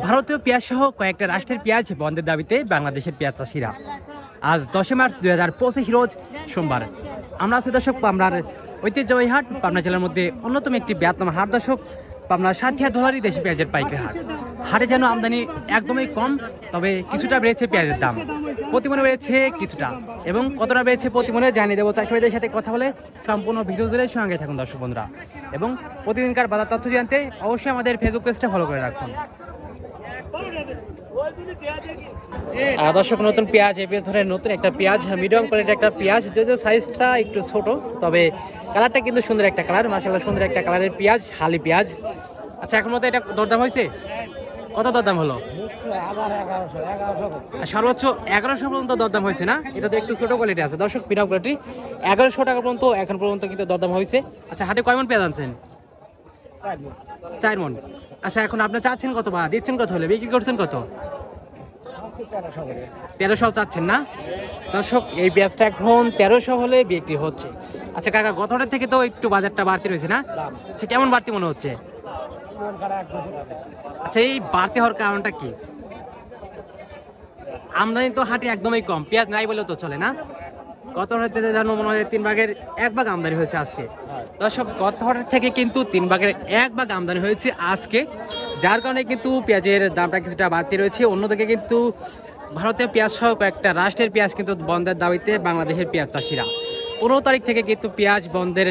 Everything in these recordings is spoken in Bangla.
ভারতীয় পেঁয়াজ সহ কয়েকটা রাষ্ট্রের পেঁয়াজ বন্ধের দাবিতে বাংলাদেশের পেঁয়াজ চাষিরা আজ 10 মার্চ 2025 রোজ সোমবার আমরা আছি দর্শক পাবনার ঐতিহ্যবাহী হাট। পাবনা জেলার মধ্যে অন্যতম একটি বৃহত্তম হাট দর্শক, পাবনার সাথিয়া ধলারি দেশি পেঁয়াজের পাইকারি হাট। হাটে যেন আমদানি একদমই কম, তবে কিছুটা বেড়েছে পেঁয়াজের দাম, প্রতিমনে বেড়েছে কিছুটা, এবং কতটা বেড়েছে প্রতিমনে জানিয়ে দেবো চাষিদের সাথে কথা বলে। সম্পূর্ণ ভিডিও জুড়ে সঙ্গে থাকুন দর্শক বন্ধুরা, এবং প্রতিদিনকার বাজার তথ্য জানতে অবশ্যই আমাদের ফেসবুক পেজটা ফলো করে রাখুন। দর্শক নতুন পেঁয়াজ এই ধরনের নতুন একটা পেঁয়াজ, মিডিয়াম কোয়ালিটির একটা পেঁয়াজ, যদিও সাইজটা একটু ছোট, তবে কালারটা কিন্তু সুন্দর একটা কালার, মাশাআল্লাহ সুন্দর একটা কালারের পেঁয়াজ, হালি পেঁয়াজ। আচ্ছা, এখন মতো এটা দরদাম হয়েছে? কত দরদাম হলো? সর্বোচ্চ 1100 পর্যন্ত দরদাম হয়েছে না? এটা তো একটু ছোট কোয়ালিটি আছে দর্শক, মিডিয়াম কোয়ালিটি 1100 টাকা পর্যন্ত এখন পর্যন্ত কিন্তু দরদাম হয়েছে। আচ্ছা, হাটে কয় মন পেঁয়াজ আনছেন? 4 মন। আচ্ছা, এখন আপনি চাচ্ছেন কত বা দিচ্ছেন কত হলে, বিক্রি করছেন কত? 1300 চাচ্ছেন না দর্শক? এই পেঁয়াজটা এখন 1300 হলে বিক্রি হচ্ছে। আচ্ছা কাকা, গতটার থেকে তো একটু বাজারটা বাড়তি রয়েছে না? আচ্ছা, কেমন বাড়তি মনে হচ্ছে? আচ্ছা, এই বাড়তি হওয়ার কারণটা কি? আমদানি তো হাটে একদমই কম, পেঁয়াজ নাই বলেও তো চলে না? গত হাটে জানো মনে হয় 3 ভাগের 1 ভাগ আমদানি হয়েছে আজকে দর্শক। গত হাটের থেকে কিন্তু 3 ভাগের 1 ভাগ আমদানি হয়েছে আজকে, যার কারণে কিন্তু পেঁয়াজের দামটা কিছুটা বাড়তি রয়েছে। অন্যদিকে কিন্তু ভারতীয় পেঁয়াজ সহ কয়েকটা রাষ্ট্রের পেঁয়াজ কিন্তু বন্ধের দাবিতে বাংলাদেশের পেঁয়াজ চাষিরা 15 তারিখ থেকে কিন্তু পেঁয়াজ বন্ধের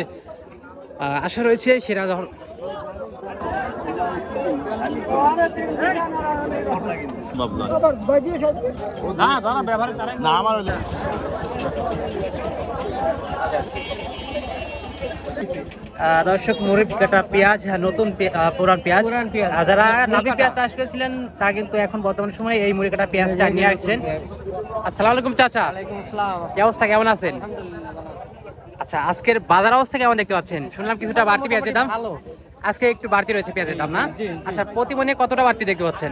আশা রয়েছে। সেটা যখন দর্শক মুড়ির কাটা পেঁয়াজ, নতুন পুরান পেঁয়াজ, যারা নাবি পেঁয়াজ চাষ করেছিলেন তারা কিন্তু এখন বর্তমান সময়ে এই মুড়ি কাটা পেঁয়াজটা নিয়ে আসছেন। আসসালামু আলাইকুম চাচা, কি অবস্থা, কেমন আছেন? আচ্ছা, আজকের বাজার অবস্থা কেমন দেখতে পাচ্ছেন? শুনলাম কিছুটা বাড়তি পেঁয়াজের দাম, আজকে একটু বাড়তি রয়েছে পেঁয়াজের দাম না? আচ্ছা, প্রতি মনে কতটা বাড়তি দেখতে পাচ্ছেন?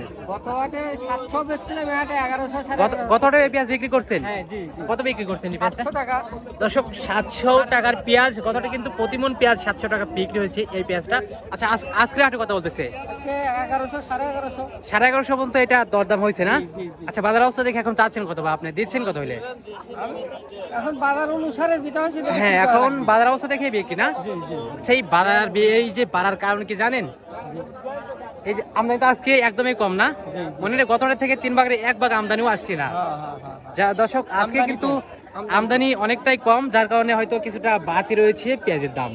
গতটা পেঁয়াজ বিক্রি করছেন? কত বিক্রি করছেন দর্শক? 700 টাকার পেঁয়াজ গতটা কিন্তু প্রতিমন পেঁয়াজ 700 টাকা বিক্রি হয়েছে এই পেঁয়াজটা। আচ্ছা, আজকে হাটে কত বলতেছে? 1150 পর্যন্ত এটা দরদাম হয়েছে না? আচ্ছা, বাজার অবস্থা দেখে এখন চাচ্ছেন কত বা আপনি দিচ্ছেন কত হইলে? এখন বাজার অনুসারে দিতে হচ্ছে। হ্যাঁ, এখন বাজার অবস্থা দেখে বিক্রি না? সেই বাজার এই যে বাড়ার কারণ কি জানেন? এই যে আমদানি তো আজকে একদমই কম না, মনে হয় গতটার থেকে 3 ভাগের 1 ভাগ আমদানিও আসছে না। যা দর্শক, আজকে কিন্তু আমদানি অনেকটাই কম, যার কারণে হয়তো কিছুটা বাড়তি রয়েছে পেঁয়াজের দাম।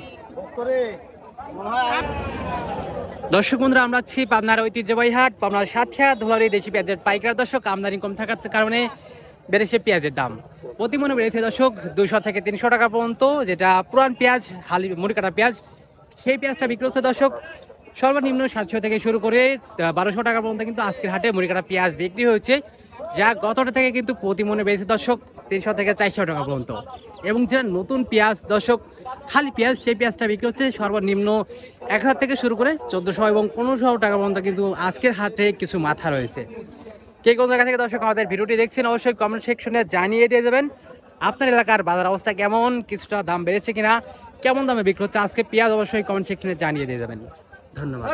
দর্শক বন্ধুরা, আমরা আছি পাবনার ঐতিহ্যবাহী হাট, পাবনার সাথিয়া ধলারি দেশি পেঁয়াজের পাইকার দর্শক। আমদানি কম থাকার কারণে বেড়েছে পেঁয়াজের দাম, প্রতি মনে বেড়েছে দর্শক 200 থেকে 300 টাকা পর্যন্ত। যেটা পুরান পেঁয়াজ, হালি মুড়ি কাটা পেঁয়াজ, সেই পেঁয়াজটা বিক্রি হচ্ছে দর্শক সর্বনিম্ন 700 থেকে শুরু করে 1200 টাকা পর্যন্ত কিন্তু আজকের হাটে মুড়ি কাটা পেঁয়াজ বিক্রি হচ্ছে, যা গতটা থেকে কিন্তু প্রতি মনে বেড়েছে দর্শক 300 থেকে 400 টাকা পর্যন্ত। এবং যেটা নতুন পেঁয়াজ দর্শক, খালি পেঁয়াজ, সেই পেঁয়াজটা বিক্রি হচ্ছে সর্বনিম্ন 1000 থেকে শুরু করে 1400 এবং 1500 টাকা পর্যন্ত কিন্তু আজকের হাটে কিছু মাথা রয়েছে। কে কোন জায়গা থেকে দর্শক আমাদের ভিডিওটি দেখছেন অবশ্যই কমেন্ট সেকশনে জানিয়ে দিয়ে দেবেন আপনার এলাকার বাজার অবস্থা কেমন, কিছুটা দাম বেড়েছে কিনা, কেমন দামে বিক্রি হচ্ছে আজকে পেঁয়াজ, অবশ্যই কমেন্ট সেকশনে জানিয়ে দিয়ে দেবেন। ধন্যবাদ।